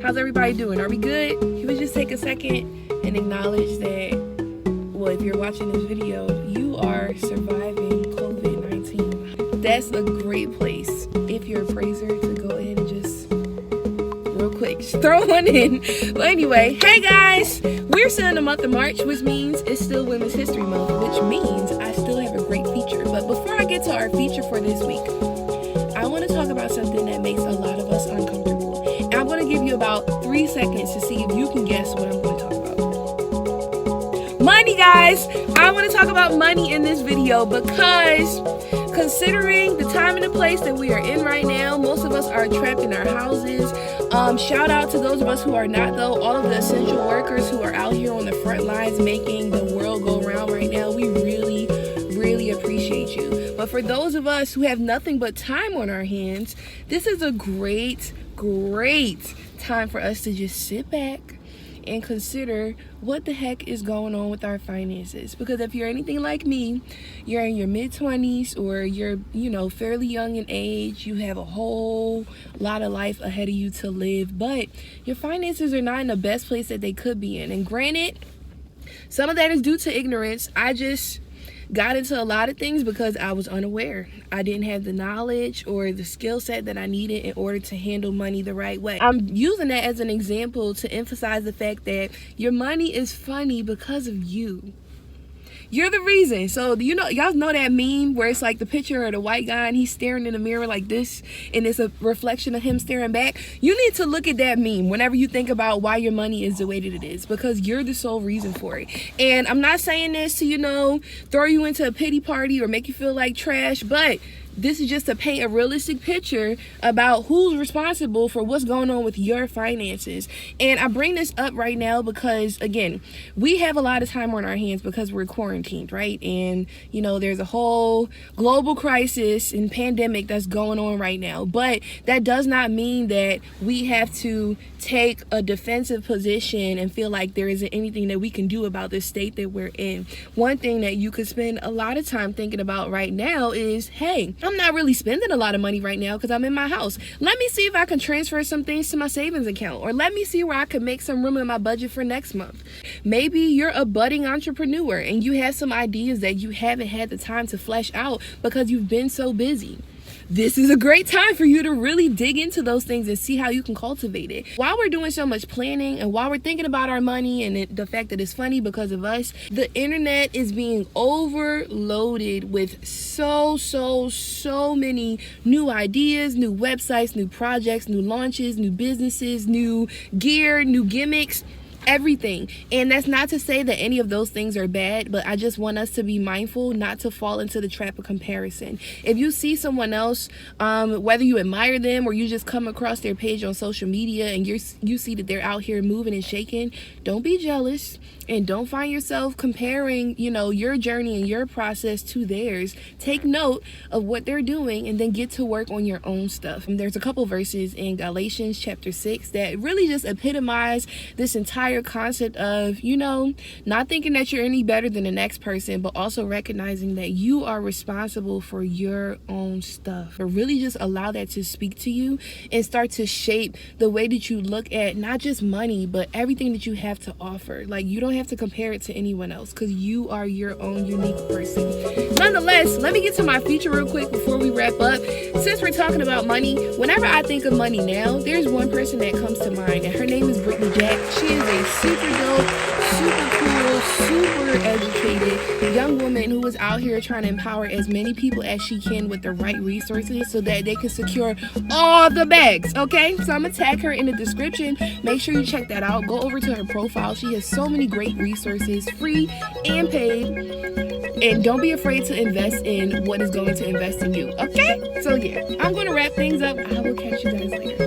How's everybody doing? Are we good? Can we just take a second and acknowledge that, well, if you're watching this video, you are surviving COVID-19. That's a great place, if you're a praiser, to go ahead and just real quick just throw one in. But anyway, hey guys, we're still in the month of March, which means it's still Women's History Month, which means I still have a great feature. But before I get to our feature for this week, I want to talk about something that makes a lot of us uncomfortable. And I'm going to give you about 3 seconds to see if you can guess what I'm going to talk about. Money, guys! I want to talk about money in this video because considering the time and the place that we are in right now, most of us are trapped in our houses. Shout out to those of us who are not, though. All of the essential workers who are out here on the front lines making the world go round right now. We really appreciate you. But for those of us who have nothing but time on our hands, this is a great time for us to just sit back and consider what the heck is going on with our finances. Because if you're anything like me, you're in your mid-20s or you're, fairly young in age, you have a whole lot of life ahead of you to live, but your finances are not in the best place that they could be in. And granted, some of that is due to ignorance. I just got into a lot of things because I was unaware. I didn't have the knowledge or the skill set that I needed in order to handle money the right way. I'm using that as an example to emphasize the fact that your money is funny because of you. You're the reason. So y'all know that meme where it's like the picture of the white guy and he's staring in the mirror like this and it's a reflection of him staring back? You need to look at that meme whenever you think about why your money is the way that it is, because you're the sole reason for it. And I'm not saying this to throw you into a pity party or make you feel like trash, but this is just to paint a realistic picture about who's responsible for what's going on with your finances. And I bring this up right now because, again, we have a lot of time on our hands because we're quarantined, right? And, there's a whole global crisis and pandemic that's going on right now. But that does not mean that we have to take a defensive position and feel like there isn't anything that we can do about this state that we're in. One thing that you could spend a lot of time thinking about right now is, hey, I'm not really spending a lot of money right now because I'm in my house. Let me see if I can transfer some things to my savings account, or let me see where I can make some room in my budget for next month. Maybe you're a budding entrepreneur and you have some ideas that you haven't had the time to flesh out because you've been so busy. This is a great time for you to really dig into those things and see how you can cultivate it. While we're doing so much planning and while we're thinking about our money and the fact that it's funny because of us, the internet is being overloaded with so many new ideas, new websites, new projects, new launches, new businesses, new gear, new gimmicks. Everything. And that's not to say that any of those things are bad, but I just want us to be mindful not to fall into the trap of comparison. If you see someone else, whether you admire them or you just come across their page on social media and you see that they're out here moving and shaking, don't be jealous and don't find yourself comparing, your journey and your process to theirs. Take note of what they're doing and then get to work on your own stuff. And there's a couple verses in Galatians chapter 6 that really just epitomize this entire concept of, not thinking that you're any better than the next person, but also recognizing that you are responsible for your own stuff. But really just allow that to speak to you and start to shape the way that you look at not just money, but everything that you have to offer. Like, you don't have to compare it to anyone else because you are your own unique person. Nonetheless, let me get to my feature real quick before we wrap up. Since we're talking about money, whenever I think of money now, there's one person that comes to mind, and her name is Brittany Jack. She is a super dope, super cool, super educated young woman who is out here trying to empower as many people as she can with the right resources so that they can secure all the bags, okay? So I'm gonna tag her in the description. Make sure you check that out. Go over to her profile. She has so many great resources, free and paid. And don't be afraid to invest in what is going to invest in you, okay? So yeah, I'm gonna wrap things up. I will catch you guys later.